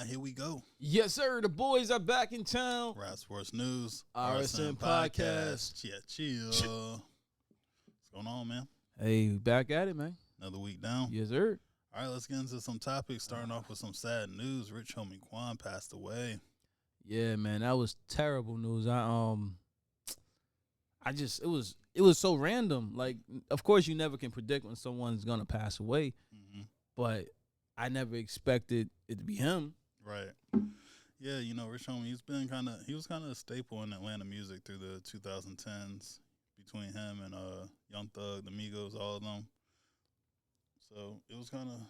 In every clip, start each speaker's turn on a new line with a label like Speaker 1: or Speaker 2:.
Speaker 1: Here we go.
Speaker 2: Yes, sir. The boys are back in town.
Speaker 1: Rap Sports News.
Speaker 2: RSN Podcast.
Speaker 1: Yeah, chill. What's going on, man?
Speaker 2: Hey, back at it, man.
Speaker 1: Another week down.
Speaker 2: Yes, sir.
Speaker 1: All right, let's get into some topics. Starting off with some sad news. Rich homie Quan passed away.
Speaker 2: Yeah, man, that was terrible news. It was so random. Like, of course, you never can predict when someone's gonna pass away, but I never expected it to be him.
Speaker 1: Right. Yeah, Rich homie, he was kind of a staple in Atlanta music through the 2010s between him and Young Thug, the Migos, all of them. So it was kind of,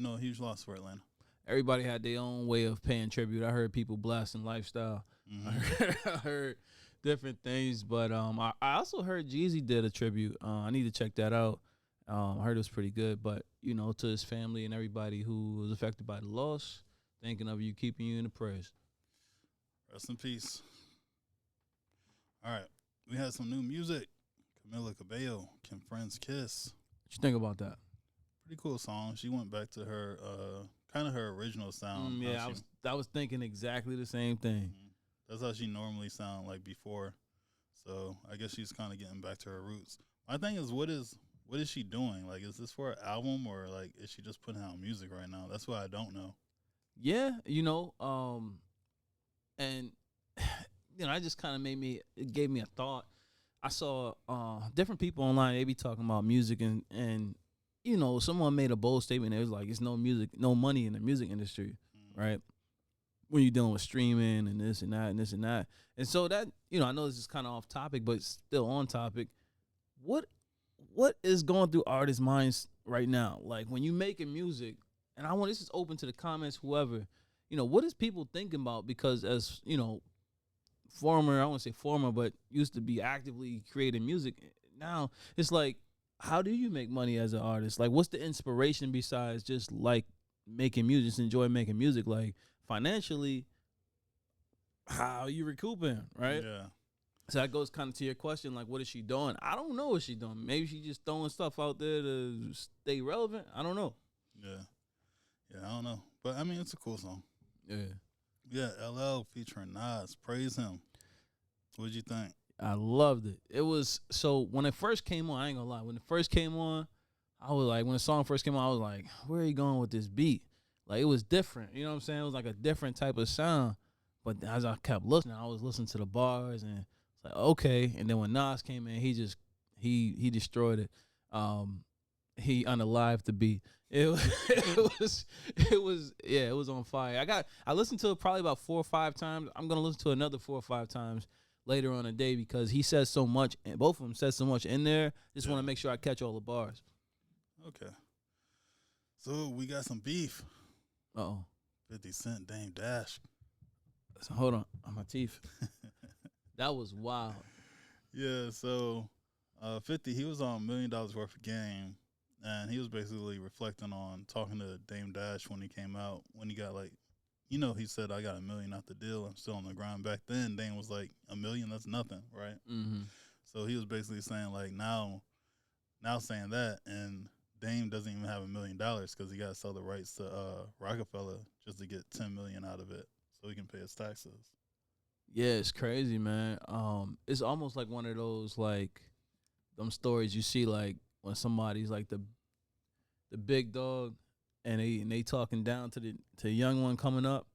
Speaker 1: a huge loss for Atlanta.
Speaker 2: Everybody had their own way of paying tribute. I heard people blasting Lifestyle. I heard different things, but I also heard Jeezy did a tribute. I need to check that out. I heard it was pretty good, but to his family and everybody who was affected by the loss, thinking of you, keeping you in the prayers.
Speaker 1: Rest in peace. All right, we had some new music. Camila Cabello, Can Friends Kiss?
Speaker 2: What you think about that?
Speaker 1: Pretty cool song. She went back to her kind of her original sound.
Speaker 2: I was thinking exactly the same thing.
Speaker 1: That's how she normally sound like before. So I guess she's kind of getting back to her roots. My thing is, what is she doing? Like, is this for an album or like is she just putting out music right now? That's what I don't know.
Speaker 2: Yeah, and I just kind of it gave me a thought. I saw different people online. They be talking about music and someone made a bold statement. It was like, it's no money in the music industry, right? When you're dealing with streaming and this and that and this and that. And so that, I know this is kind of off topic, but it's still on topic. What is going through artists' minds right now? Like, when you making music, and this is open to the comments, whoever, what is people thinking about? Because as, I won't say former, but used to be actively creating music. Now it's like, how do you make money as an artist? Like, what's the inspiration besides just like making music, just enjoy making music? Like, financially, how are you recouping, right?
Speaker 1: Yeah.
Speaker 2: So that goes kind of to your question, like, what is she doing? I don't know what she's doing. Maybe she's just throwing stuff out there to stay relevant. I don't know.
Speaker 1: Yeah, I don't know. But, I mean, it's a cool song.
Speaker 2: Yeah.
Speaker 1: Yeah, LL featuring Nas. Praise him. What'd you think?
Speaker 2: I loved it. It was, so when it first came on, I ain't gonna lie. When it first came on, I was like, when the song first came on, I was like, where are you going with this beat? Like, it was different. You know what I'm saying? It was like a different type of sound. But as I kept listening, I was listening to the bars and it's like, okay. And then when Nas came in, he destroyed it. He unalived the beat. It was on fire. I listened to it probably about 4 or 5 times. I'm gonna listen to another 4 or 5 times later on the day because he says so much, and both of them said so much in there. Just want to make sure I catch all the bars.
Speaker 1: Okay. So we got some beef. 50 Cent, Dame Dash.
Speaker 2: So hold on my teeth. That was wild.
Speaker 1: Yeah, so 50, he was on $1 million worth of game, and he was basically reflecting on talking to Dame Dash when he came out, when he got like, he said, I got $1 million out the deal. I'm still on the grind. Back then, Dame was like, $1 million, that's nothing, right?
Speaker 2: Mm-hmm.
Speaker 1: So he was basically saying like, now saying that, and Dame doesn't even have $1 million because he got to sell the rights to Rockefeller just to get $10 million out of it so he can pay his taxes.
Speaker 2: Yeah, it's crazy, man. It's almost like one of those like them stories you see like when somebody's like the big dog and they talking down to the young one coming up,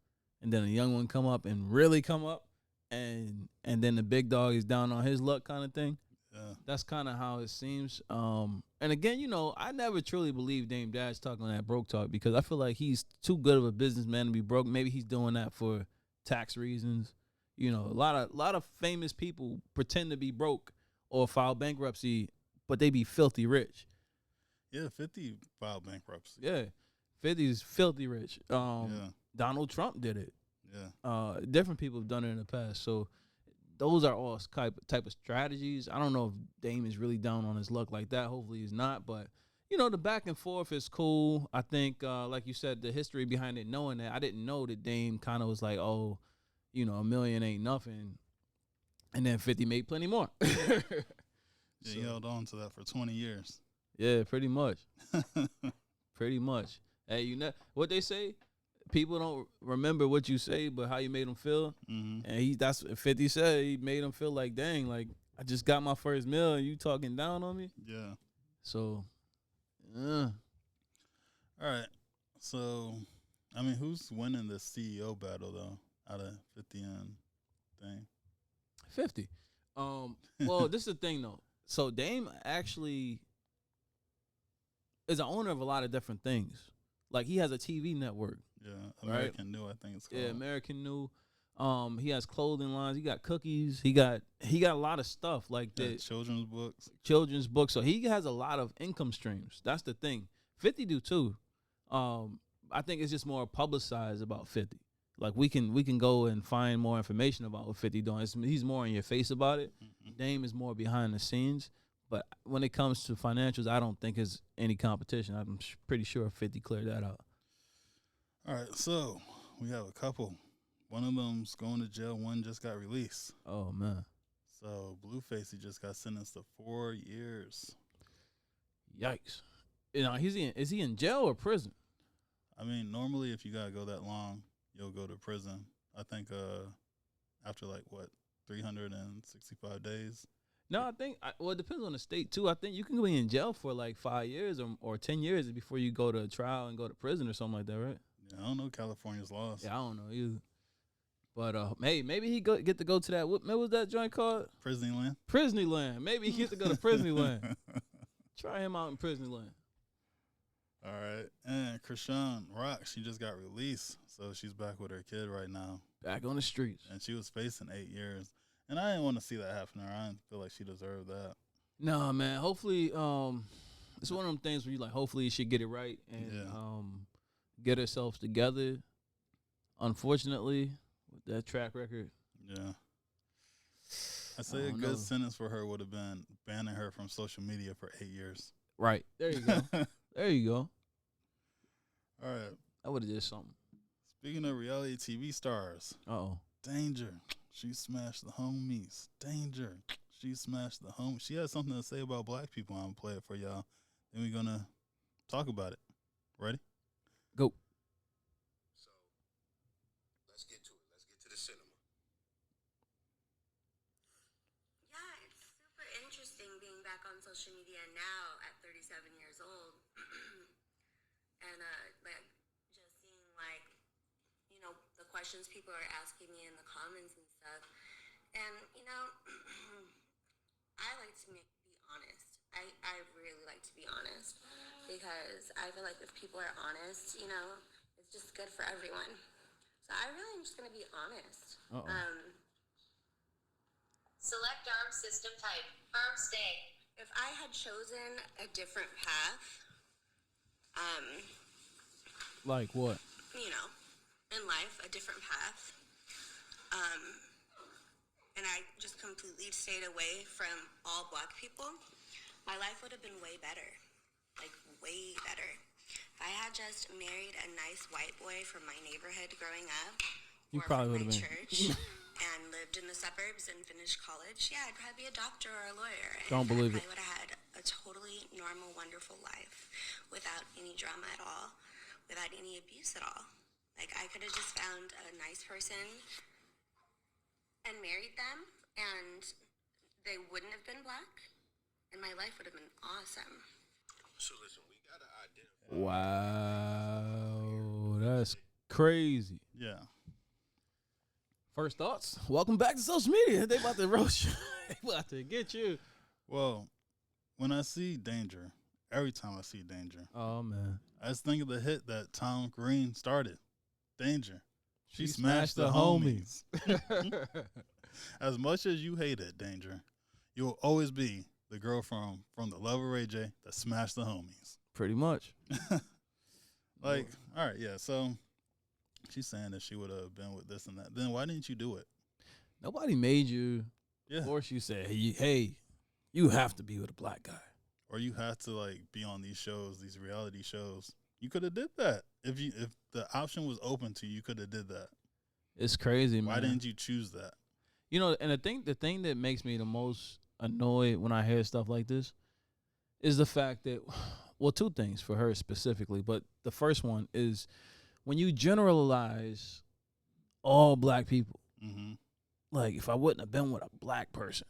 Speaker 2: and then the young one come up and really come up, and then the big dog is down on his luck kind of thing.
Speaker 1: Yeah.
Speaker 2: That's kind of how it seems. And again, I never truly believed Dame Dash talking that broke talk because I feel like he's too good of a businessman to be broke. Maybe he's doing that for tax reasons. A lot of famous people pretend to be broke or file bankruptcy, but they be filthy rich.
Speaker 1: Yeah, 50 filed bankruptcy.
Speaker 2: Yeah, 50's filthy rich. Donald Trump did it.
Speaker 1: Yeah.
Speaker 2: Different people have done it in the past. So those are all type of strategies. I don't know if Dame is really down on his luck like that. Hopefully he's not. But, the back and forth is cool. I think, like you said, the history behind it, knowing that, I didn't know that Dame kind of was like, $1 million ain't nothing. And then 50 made plenty more.
Speaker 1: He held on to that for 20 years.
Speaker 2: Yeah, pretty much. Pretty much. Hey, what they say? people don't remember what you say, but how you made them feel.
Speaker 1: Mm-hmm.
Speaker 2: And that's what 50 said. He made him feel like, dang, like I just got my first meal and you talking down on me.
Speaker 1: Yeah.
Speaker 2: So,
Speaker 1: all right. So, I mean, who's winning the CEO battle though? Out of 50 and thing.
Speaker 2: 50. Well, this is the thing though. So Dame actually is an owner of a lot of different things. Like he has a TV network.
Speaker 1: Yeah, American New, I think it's called.
Speaker 2: Yeah, American New. He has clothing lines. He got cookies. He got a lot of stuff like that.
Speaker 1: Children's books.
Speaker 2: Children's books. So he has a lot of income streams. That's the thing. 50 do too. I think it's just more publicized about 50. Like we can go and find more information about what 50 doing. He's more in your face about it.
Speaker 1: Mm-hmm.
Speaker 2: Dame is more behind the scenes. But when it comes to financials, I don't think there's any competition. I'm pretty sure 50 cleared that out.
Speaker 1: All right, so we have a couple. One of them's going to jail. One just got released.
Speaker 2: Oh, man.
Speaker 1: So Blueface, he just got sentenced to 4 years.
Speaker 2: Yikes. You know, is he in jail or prison?
Speaker 1: I mean, normally if you got to go that long, you'll go to prison. I think after 365 days.
Speaker 2: No, I think it depends on the state too. I think you can be in jail for like 5 years or 10 years before you go to trial and go to prison or something like that, right?
Speaker 1: Yeah, I don't know California's laws.
Speaker 2: Yeah, I don't know either. But maybe he get to go to that. What was that joint called?
Speaker 1: Disneyland.
Speaker 2: Disneyland. Maybe he gets to go to Disneyland. Try him out in Disneyland.
Speaker 1: All right, and Krishan Rock, she just got released, so she's back with her kid right now.
Speaker 2: Back on the streets.
Speaker 1: And she was facing 8 years. And I didn't want to see that happen to her. I didn't feel like she deserved that.
Speaker 2: No, man. Hopefully, it's one of them things where you like, hopefully she get it right and get herself together. Unfortunately, with that track record.
Speaker 1: Yeah. I say a good sentence for her would have been banning her from social media for 8 years.
Speaker 2: Right. There you go. There you go.
Speaker 1: All right.
Speaker 2: I would have did something.
Speaker 1: Speaking of reality TV stars.
Speaker 2: Uh-oh.
Speaker 1: Danger. She smashed the homies. Danger. She smashed the homies. She has something to say about black people. I'm going to play it for y'all. Then we're going to talk about it. Ready?
Speaker 2: Go.
Speaker 3: So, let's get to it. Let's get to the cinema.
Speaker 4: Yeah, it's super interesting being back on social media now at 37 years old. And, just seeing, the questions people are asking me in the comments and stuff. And, I like to be honest. I really like to be honest because I feel like if people are honest, it's just good for everyone. So I really am just going to be honest.
Speaker 5: Select arm system type. Arm stay.
Speaker 4: If I had chosen a different path,
Speaker 2: like what?
Speaker 4: In life, a different path, and I just completely stayed away from all black people, my life would have been way better. Like, way better. If I had just married a nice white boy from my neighborhood growing up,
Speaker 2: You
Speaker 4: or
Speaker 2: probably
Speaker 4: from my
Speaker 2: would've been.
Speaker 4: church, and lived in the suburbs and finished college, yeah, I'd probably be a doctor or a lawyer.
Speaker 2: Don't believe it.
Speaker 4: I would have had a totally normal, wonderful life without any drama at all, without any abuse at all. Like, I could have just found a nice person and married them, and they wouldn't have been black, and my life would have been awesome.
Speaker 3: So listen, we gotta identify.
Speaker 2: Wow. That's crazy.
Speaker 1: Yeah.
Speaker 2: First thoughts? Welcome back to social media. They about to roast you. They about to get you.
Speaker 1: Well, when I see Danger, every time I see Danger,
Speaker 2: Oh, man.
Speaker 1: I just think of the hit that Tom Green started. Danger. She
Speaker 2: smashed
Speaker 1: smashed the
Speaker 2: the
Speaker 1: homies. As much as you hate it, Danger, you will always be the girl from the Love of Ray J that smashed the homies.
Speaker 2: Pretty much.
Speaker 1: All right, yeah. So she's saying that she would have been with this and that. Then why didn't you do it?
Speaker 2: Nobody made you.
Speaker 1: Yeah.
Speaker 2: Force you said, hey, you have to be with a black guy.
Speaker 1: Or you have to be on these shows, these reality shows. You could have did that. If the option was open to you, you could have did that.
Speaker 2: It's crazy, man.
Speaker 1: Why didn't you choose that?
Speaker 2: And the thing that makes me the most annoyed when I hear stuff like this is the fact that, well, two things for her specifically, but the first one is when you generalize all black people,
Speaker 1: Mm-hmm.
Speaker 2: like if I wouldn't have been with a black person,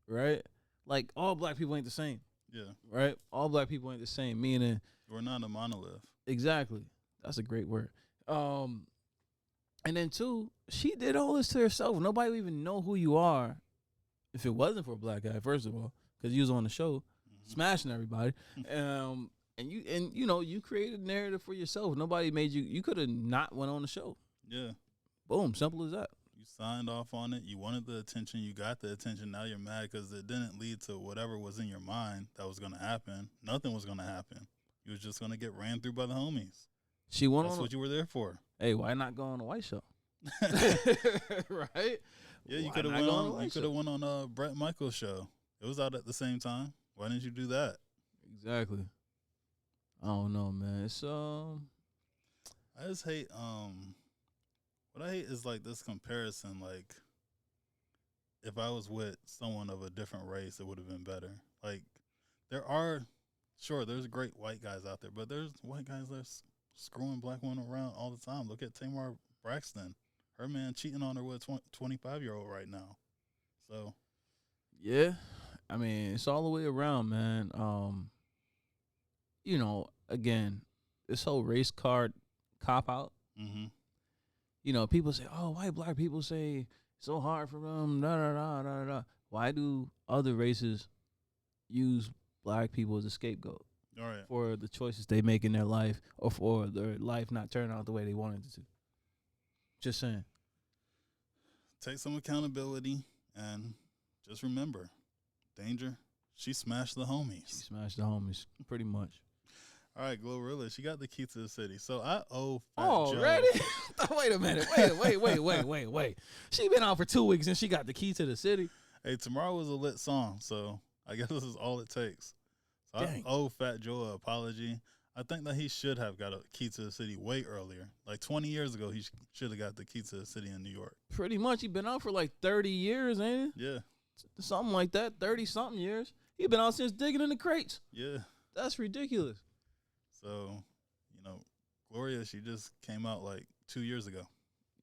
Speaker 2: right? Like all black people ain't the same,
Speaker 1: Yeah.
Speaker 2: right? All black people ain't the same. Meaning,
Speaker 1: We're not a monolith.
Speaker 2: exactly. That's a great word. And then two, she did all this to herself. Nobody would even know who you are if it wasn't for a black guy. First of all, because you was on the show, smashing everybody. And you created a narrative for yourself. Nobody made you. You could have not went on the show.
Speaker 1: Yeah.
Speaker 2: Boom, simple as that.
Speaker 1: You signed off on it. You wanted the attention. You got the attention. Now you're mad because it didn't lead to whatever was in your mind that was going to happen. Nothing was going to happen. You was just going to get ran through by the homies.
Speaker 2: She went
Speaker 1: That's
Speaker 2: on.
Speaker 1: what you were there for.
Speaker 2: Hey, why not go on a white show? Right?
Speaker 1: Yeah, you
Speaker 2: Why
Speaker 1: could have
Speaker 2: not
Speaker 1: went
Speaker 2: go
Speaker 1: on.
Speaker 2: a white
Speaker 1: You could
Speaker 2: show?
Speaker 1: have went on Brett Michaels' show. It was out at the same time. Why didn't you do that?
Speaker 2: Exactly. I don't know, man. It's
Speaker 1: I just hate. What I hate is like this comparison. Like, if I was with someone of a different race, it would have been better. Like, there's great white guys out there, but there's white guys that's screwing black women around all the time. Look at Tamar Braxton. Her man cheating on her with a 25-year-old right now. So,
Speaker 2: yeah. I mean, it's all the way around, man. Again, this whole race card cop out.
Speaker 1: mm-hmm.
Speaker 2: People say, "Oh, why black people say it's so hard for them?" Da da da da da. Why do other races use black people as a scapegoat
Speaker 1: All right.
Speaker 2: for the choices they make in their life or for their life not turning out the way they wanted it to? Just saying.
Speaker 1: Take some accountability and just remember, Danger, she smashed the
Speaker 2: She
Speaker 1: homies.
Speaker 2: smashed the homies, pretty much.
Speaker 1: All right, Glorilla, she got the key to the city. So I owe Fat Joe.
Speaker 2: Already? Wait a minute. Wait. She been out for 2 weeks and she got the key to the city.
Speaker 1: Hey, tomorrow was a lit song, so I guess this is all it takes. So
Speaker 2: Dang.
Speaker 1: I owe Fat Joe an apology. I think that he should have got a key to the city way earlier. Like 20 years ago, he should have got the key to the city in New York.
Speaker 2: Pretty much. He been out for like 30 years, ain't
Speaker 1: Yeah,
Speaker 2: it? Something like that. 30-something years. He been out since digging in the crates.
Speaker 1: yeah.
Speaker 2: That's ridiculous.
Speaker 1: So, Gloria, she just came out like 2 years ago.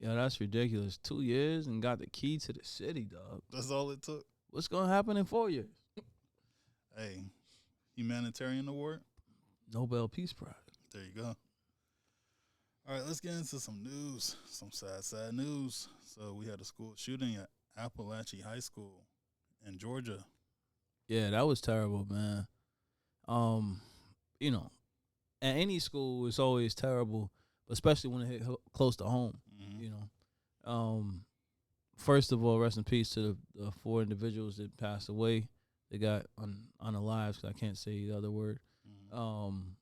Speaker 2: Yeah, that's ridiculous. 2 years and got the key to the city, dog.
Speaker 1: That's all it took.
Speaker 2: What's going to happen in 4 years?
Speaker 1: Hey, humanitarian award.
Speaker 2: Nobel Peace Prize.
Speaker 1: There you go. All right, let's get into some news. Some sad news. So we had a school shooting at Appalachia High School in Georgia.
Speaker 2: Yeah, that was terrible, man. At any school, it's always terrible, but especially when it hit close to home.
Speaker 1: Mhm.
Speaker 2: First of all, rest in peace to the 4 individuals that passed away. They got unalive, 'cause I can't say the other word.
Speaker 1: Mhm.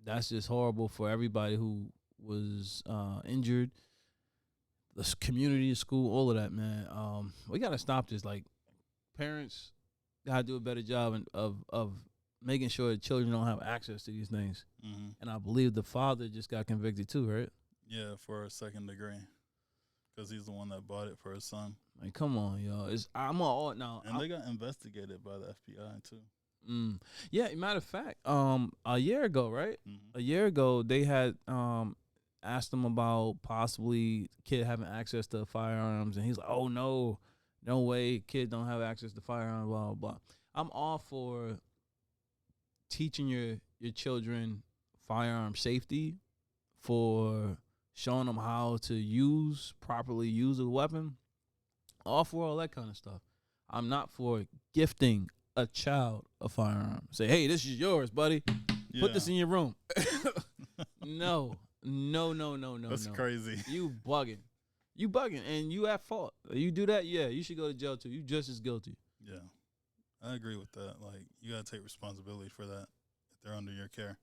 Speaker 2: That's just horrible for everybody who was injured, the community, the school, all of that, man. We got to stop this. Like, parents got to do a better job of making sure that children don't have access to these things.
Speaker 1: Mhm.
Speaker 2: And I believe the father just got convicted too, right?
Speaker 1: Yeah, for a second degree, because he's the one that bought it for his son.
Speaker 2: Like, come on, y'all. I'm all now.
Speaker 1: And they got investigated by the FBI too.
Speaker 2: Yeah, matter of fact, a year ago, right?
Speaker 1: Mhm.
Speaker 2: A year ago, they had asked him about possibly kid having access to firearms, and he's like, "Oh no way, kid don't have access to firearms." Blah blah blah. I'm all for teaching your children firearm safety, for showing them how to properly use a weapon. All for all that kind of stuff. I'm not for gifting a child a firearm. Say, "Hey, this is yours, buddy. Put this in your room." No.
Speaker 1: That's crazy.
Speaker 2: You bugging, and you at fault. You do that, yeah, you should go to jail too. You just as guilty.
Speaker 1: Yeah, I agree with that. Like, you gotta take responsibility for that if they're under your care.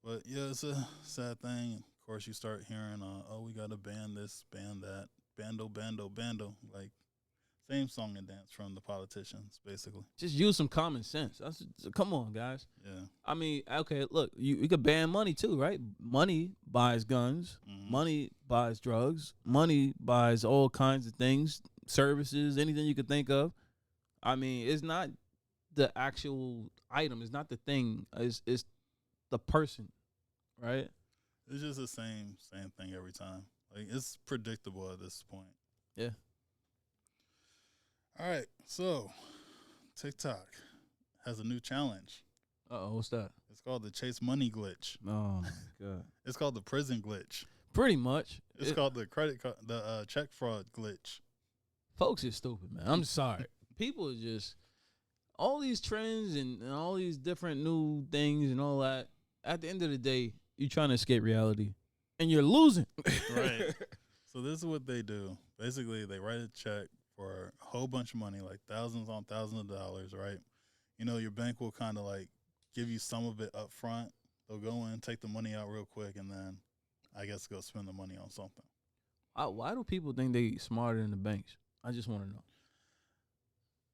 Speaker 1: But yeah, it's a sad thing. Of course, you start hearing, we gotta ban this, ban that, bando. Like, same song and dance from the politicians, basically.
Speaker 2: Just use some common sense. Come on, guys.
Speaker 1: Yeah.
Speaker 2: I mean, okay, look, you could ban money too, right? Money buys guns.
Speaker 1: Mhm.
Speaker 2: Money buys drugs. Money buys all kinds of things, services, anything you could think of. I mean, it's not the actual item. It's not the thing. It's the person, right?
Speaker 1: It's just the same thing every time. Like it's predictable at this point.
Speaker 2: Yeah.
Speaker 1: All right, so TikTok has a new challenge.
Speaker 2: What's that?
Speaker 1: It's called the Chase Money glitch.
Speaker 2: Oh my god.
Speaker 1: It's called the prison glitch.
Speaker 2: Pretty much.
Speaker 1: It's called the check fraud glitch.
Speaker 2: Folks are stupid, man. I'm sorry. People are just all these trends and all these different new things and all that. At the end of the day, you're trying to escape reality, and you're losing.
Speaker 1: Right. So this is what they do. Basically, they write a check for a whole bunch of money, like thousands on thousands of dollars, right? You know, your bank will kind of like give you some of it up front. They'll go in, take the money out real quick, and then I guess go spend the money on something.
Speaker 2: Why do people think they smarter than the banks? I just want to know.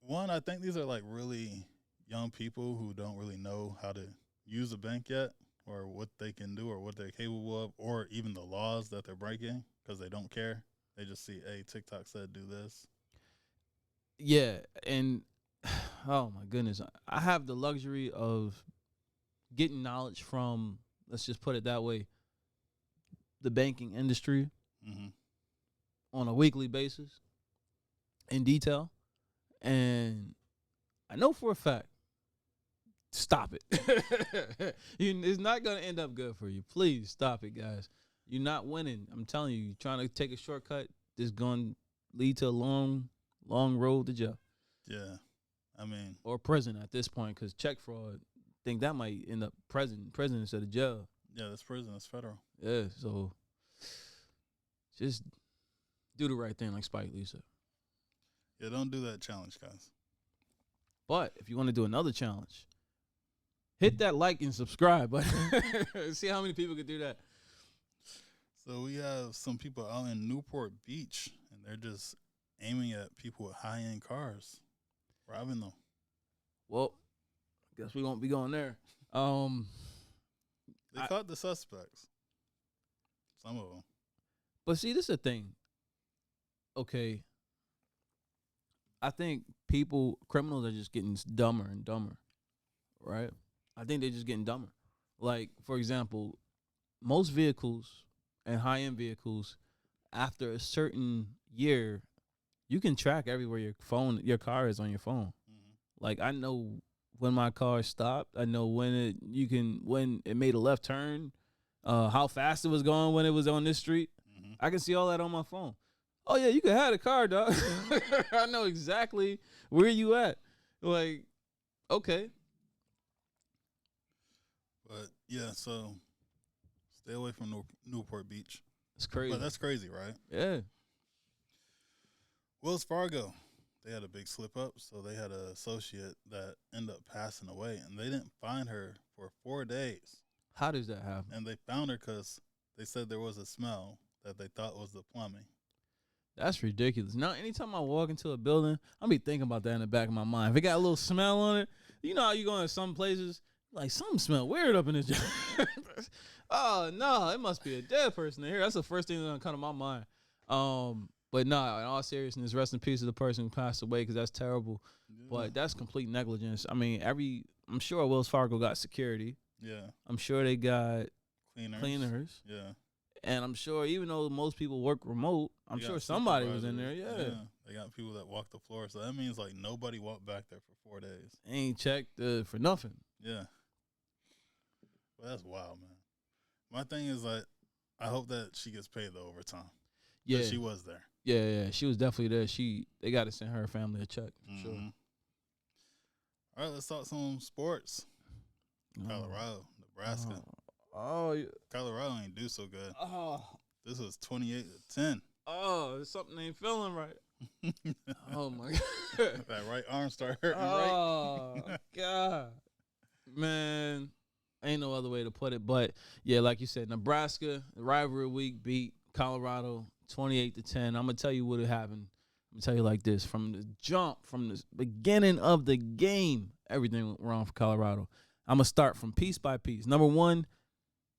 Speaker 1: One, I think these are like really young people who don't really know how to use a bank yet, or what they can do, or what they're capable of, or even the laws that they're breaking, because they don't care. They just see, hey, TikTok said do this.
Speaker 2: Yeah, and oh my goodness, I have the luxury of getting knowledge from, let's just put it that way, the banking industry on a weekly basis in detail. And I know for a fact, stop it. It's not going to end up good for you. Please stop it, guys. You're not winning. I'm telling you, you're trying to take a shortcut. This is going to lead to a long road to jail.
Speaker 1: Yeah. I mean,
Speaker 2: or prison at this point, because check fraud, think that might end up prison instead of jail.
Speaker 1: Yeah, that's prison. That's federal.
Speaker 2: Yeah, so just do the right thing, like Spike Lee said.
Speaker 1: Yeah, don't do that challenge, guys.
Speaker 2: But if you want to do another challenge, hit that like and subscribe button. See how many people can do that.
Speaker 1: So we have some people out in Newport Beach, and they're just aiming at people with high-end cars, robbing them.
Speaker 2: Well, I guess we won't be going there.
Speaker 1: They caught the suspects. Some of them.
Speaker 2: But see, this is the thing. Okay. I think criminals are just getting dumber and dumber, right? I think they're just getting dumber. Like, for example, most vehicles and high-end vehicles, after a certain year, you can track everywhere your car is on your phone. Mm-hmm. Like, I know when my car stopped. I know when it made a left turn, how fast it was going when it was on this street. Mm-hmm. I can see all that on my phone. Oh, yeah, you can have the car, dog. I know exactly where you at. Like, okay.
Speaker 1: But, yeah, so stay away from Newport Beach.
Speaker 2: It's crazy.
Speaker 1: But that's crazy, right?
Speaker 2: Yeah.
Speaker 1: Wells Fargo, they had a big slip-up, so they had an associate that ended up passing away, and they didn't find her for 4 days.
Speaker 2: How does that happen?
Speaker 1: And they found her because they said there was a smell that they thought was the plumbing.
Speaker 2: That's ridiculous. Now, anytime I walk into a building, I'll be thinking about that in the back of my mind. If it got a little smell on it, you know how you go in some places, like, something smell weird up in this joint. Oh, no, it must be a dead person in here. That's the first thing that's going to come to my mind. But no, in all seriousness, rest in peace to the person who passed away, because that's terrible. Yeah. But that's complete negligence. I mean, I'm sure Wells Fargo got security.
Speaker 1: Yeah.
Speaker 2: I'm sure they got
Speaker 1: cleaners. Yeah.
Speaker 2: And I'm sure, even though most people work remote, I'm sure somebody was in there. Yeah.
Speaker 1: They got people that walk the floor. So that means, like, nobody walked back there for 4 days.
Speaker 2: Ain't checked for nothing.
Speaker 1: Yeah. Well, that's wild, man. My thing is, like, I hope that she gets paid the overtime. Yeah. She was there.
Speaker 2: Yeah. She was definitely there. They got to send her family a check, for sure.
Speaker 1: All right, let's talk some sports. Colorado, Nebraska.
Speaker 2: Yeah.
Speaker 1: Colorado ain't do so good.
Speaker 2: Oh.
Speaker 1: This was 28-10.
Speaker 2: Oh, something ain't feeling right. Oh, my God.
Speaker 1: That right arm started hurting,
Speaker 2: right? Oh, God. Man, ain't no other way to put it. But, yeah, like you said, Nebraska, rivalry week, beat Colorado 28-10. I'm going to tell you what happened. I'm going to tell you like this. From the jump, from the beginning of the game, everything went wrong for Colorado. I'm going to start from piece by piece. Number one,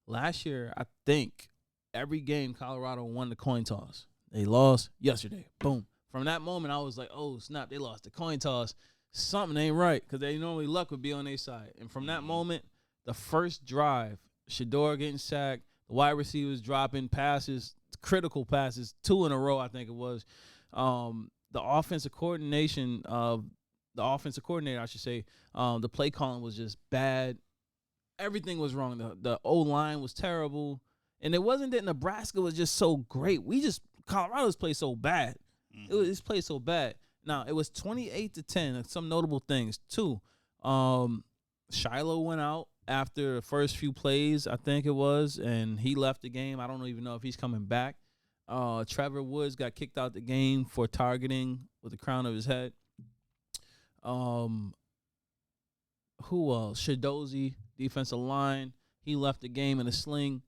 Speaker 2: last year, I think every game Colorado won the coin toss. They lost yesterday. Boom. From that moment, I was like, oh, snap, they lost the coin toss. Something ain't right, because they normally luck would be on their side. And from that moment, the first drive, Shador getting sacked, wide receivers dropping passes, critical passes, 2 in a row, I think it was. The offensive coordination of the offensive coordinator, I should say, the play calling was just bad. Everything was wrong. The O-line was terrible. And it wasn't that Nebraska was just so great. Colorado's played so bad. It's played so bad. Now, it was 28-10. Some notable things, too. Shiloh went out after the first few plays, I think it was, and he left the game. I don't even know if he's coming back. Trevor Woods got kicked out the game for targeting with the crown of his head. Who else? Shadozi, defensive line. He left the game in a sling.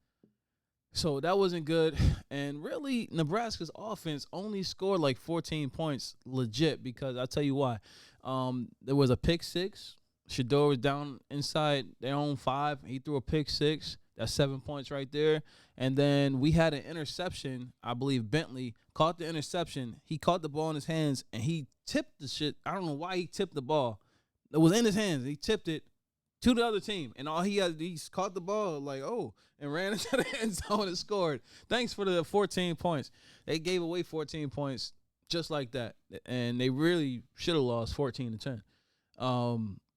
Speaker 2: So that wasn't good. And really, Nebraska's offense only scored like 14 points legit because I'll tell you why. There was a pick six. Shador was down inside their own 5. He threw a pick six. That's 7 points right there. And then we had an interception. I believe Bentley caught the interception. He caught the ball in his hands, and he tipped the shit. I don't know why he tipped the ball. It was in his hands. He tipped it to the other team. And all he caught the ball and ran into the end zone and scored. Thanks for the 14 points. They gave away 14 points just like that. And they really should have lost 14-10.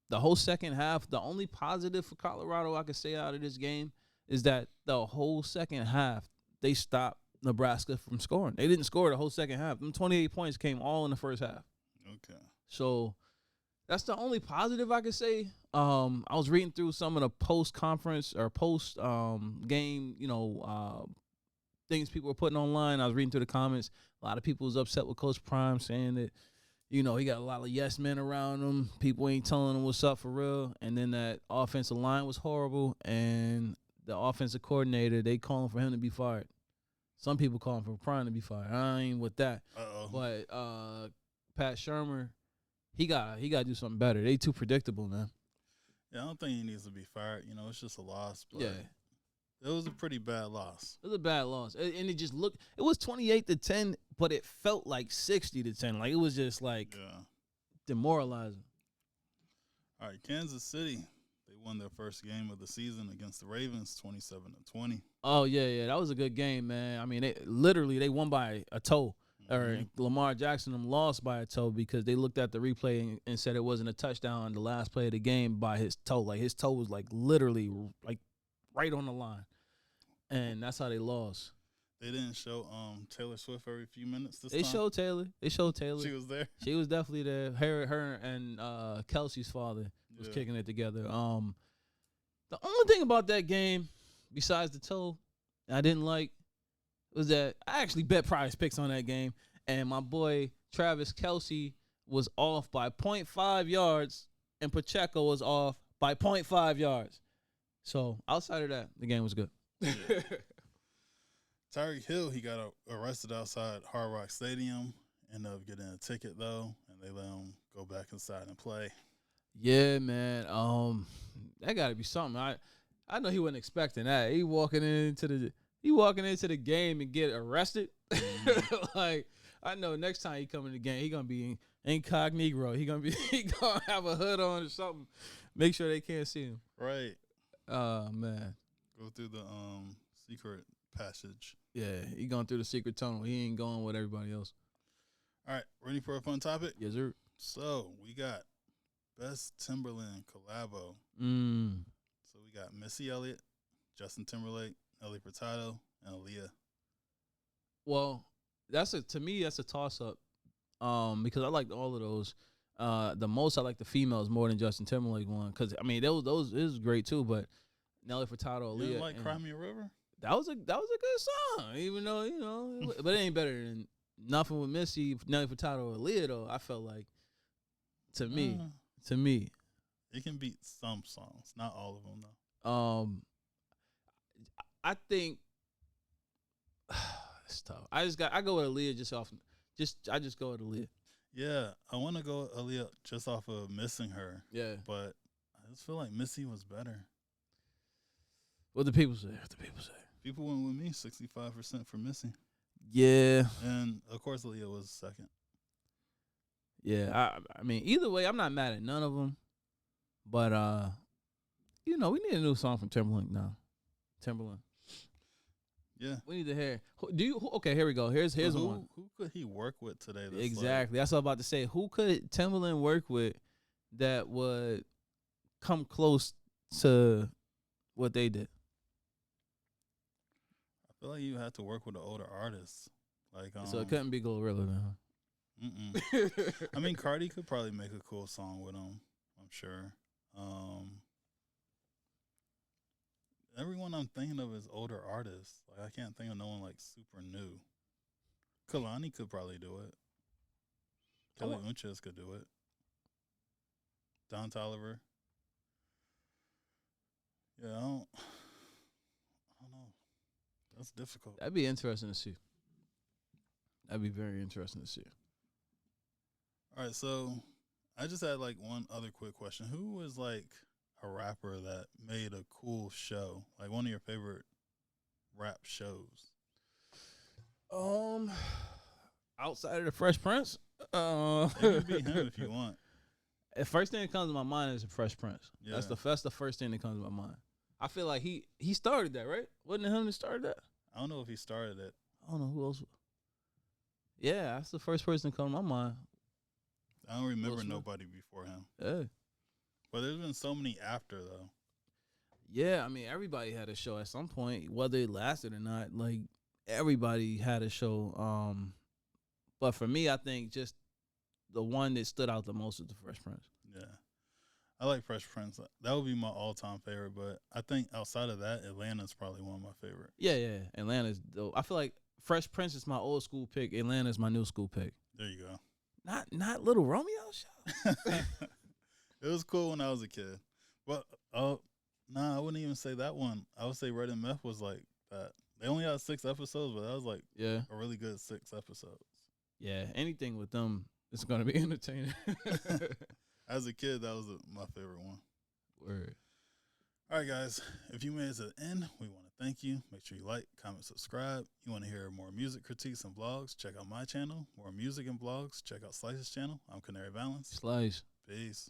Speaker 2: The whole second half, the only positive for Colorado I could say out of this game is that the whole second half, they stopped Nebraska from scoring. They didn't score the whole second half. Them 28 points came all in the first half.
Speaker 1: Okay. So
Speaker 2: that's the only positive I could say. I was reading through some of the post-conference or post-game, things people were putting online. I was reading through the comments. A lot of people was upset with Coach Prime saying that, he got a lot of yes men around him. People ain't telling him what's up for real. And then that offensive line was horrible. And the offensive coordinator, they calling for him to be fired. Some people calling for Prime to be fired. I ain't with that.
Speaker 1: Uh-oh.
Speaker 2: But Pat Shurmur, he got to do something better. They too predictable, man.
Speaker 1: Yeah, I don't think he needs to be fired. It's just a loss. But
Speaker 2: Yeah.
Speaker 1: It was a pretty bad loss.
Speaker 2: It was a bad loss. And it just looked – it was 28-10, but it felt like 60-10. Like, it was just, demoralizing.
Speaker 1: All right, Kansas City. They won their first game of the season against the Ravens, 27-20.
Speaker 2: Oh, yeah. That was a good game, man. I mean, they won by a toe. Or Lamar Jackson lost by a toe because they looked at the replay and said it wasn't a touchdown on the last play of the game by his toe. Like, his toe was, literally, right on the line. And that's how they lost.
Speaker 1: They didn't show Taylor Swift every few minutes this
Speaker 2: They
Speaker 1: time?
Speaker 2: showed Taylor.
Speaker 1: She was there?
Speaker 2: She was definitely there. Her and Kelsey's father was kicking it together. The only thing about that game, besides the toe, I didn't like, was that I actually bet Prize Picks on that game, and my boy Travis Kelsey was off by 0.5 yards, and Pacheco was off by 0.5 yards. So outside of that, the game was good.
Speaker 1: Yeah. Tyreek Hill, he got arrested outside Hard Rock Stadium. Ended up getting a ticket though, and they let him go back inside and play.
Speaker 2: Yeah, man. That got to be something. I know he wasn't expecting that. He walking into the game and get arrested. Like, I know next time he come in the game, he gonna be incognito. He gonna have a hood on or something. Make sure they can't see him.
Speaker 1: Right.
Speaker 2: Oh man.
Speaker 1: Go through the secret passage.
Speaker 2: Yeah, he going through the secret tunnel. He ain't going with everybody else.
Speaker 1: All right, ready for a fun topic?
Speaker 2: Yes, sir.
Speaker 1: So we got best Timberland collabo. So we got Missy Elliott, Justin Timberlake, Nelly Furtado, and Aaliyah.
Speaker 2: Well, to me that's a toss up. Because I liked all of those. The most I like the females more than Justin Timberlake one. Because I mean those is great too, but Nelly Furtado, Aaliyah.
Speaker 1: You didn't like Cry Me a River?
Speaker 2: That was a good song, even though but it ain't better than Nothing with Missy, Nelly Furtado, or Aaliyah though. I felt like to me,
Speaker 1: it can beat some songs, not all of them though.
Speaker 2: I think it's tough. I go with Aaliyah I just go with Aaliyah.
Speaker 1: Yeah, I want to go with Aaliyah just off of missing her.
Speaker 2: Yeah,
Speaker 1: but I just feel like Missy was better.
Speaker 2: What the people say?
Speaker 1: People went with me 65% for Missy.
Speaker 2: Yeah,
Speaker 1: and of course Aaliyah was second.
Speaker 2: Yeah, I mean either way, I'm not mad at none of them, but we need a new song from Timberland now. Timberland.
Speaker 1: Yeah.
Speaker 2: We need to hear. Okay, here we go. Here's
Speaker 1: who,
Speaker 2: one.
Speaker 1: Who could he work with today? That's
Speaker 2: Exactly. That's what I'm about to say. Who could Timberland work with that would come close to what they did?
Speaker 1: I feel like you had to work with an older artist. Like,
Speaker 2: So it couldn't be Glorilla then.
Speaker 1: I mean, Cardi could probably make a cool song with him. I'm sure. Everyone I'm thinking of is older artists. Like, I can't think of no one like super new. Kalani could probably do it. Kelly Uchis could do it. Don Toliver. Yeah, I don't know. That's difficult.
Speaker 2: That'd be interesting to see. That'd be very interesting to see.
Speaker 1: All right, so I just had like one other quick question. Who was like a rapper that made a cool show? Like one of your favorite rap shows?
Speaker 2: Outside of the Fresh Prince,
Speaker 1: It could be him if you want.
Speaker 2: the first thing that comes to my mind is the Fresh Prince.
Speaker 1: Yeah.
Speaker 2: That's the first thing that comes to my mind. I feel like he started that, right? Wasn't it him that started that?
Speaker 1: I don't know if he started it.
Speaker 2: I don't know who else. Yeah, that's the first person to come to my mind.
Speaker 1: I don't remember
Speaker 2: Smith.
Speaker 1: nobody before him.
Speaker 2: Yeah.
Speaker 1: But there's been so many after though.
Speaker 2: Yeah, I mean, everybody had a show at some point, whether it lasted or not. Like, everybody had a show. But for me, I think just the one that stood out the most was the Fresh Prince.
Speaker 1: Yeah. I like Fresh Prince. That would be my all-time favorite, but I think outside of that, Atlanta's probably one of my favorite.
Speaker 2: Yeah. Atlanta's dope. I feel like Fresh Prince is my old school pick. Atlanta's my new school pick.
Speaker 1: There you go.
Speaker 2: Not Little Romeo show.
Speaker 1: It was cool when I was a kid. But nah, I wouldn't even say that one. I would say Red and Meth was like that. They only had 6 episodes, but that was like
Speaker 2: Yeah.
Speaker 1: a really good 6 episodes.
Speaker 2: Yeah. Anything with them is gonna be entertaining.
Speaker 1: As a kid, that was my favorite one.
Speaker 2: Word.
Speaker 1: All right, guys. If you made it to the end, we want to thank you. Make sure you like, comment, subscribe. You want to hear more music critiques and vlogs? Check out my channel. More music and vlogs. Check out Slyce's channel. I'm Canary Valens.
Speaker 2: Slyce.
Speaker 1: Peace.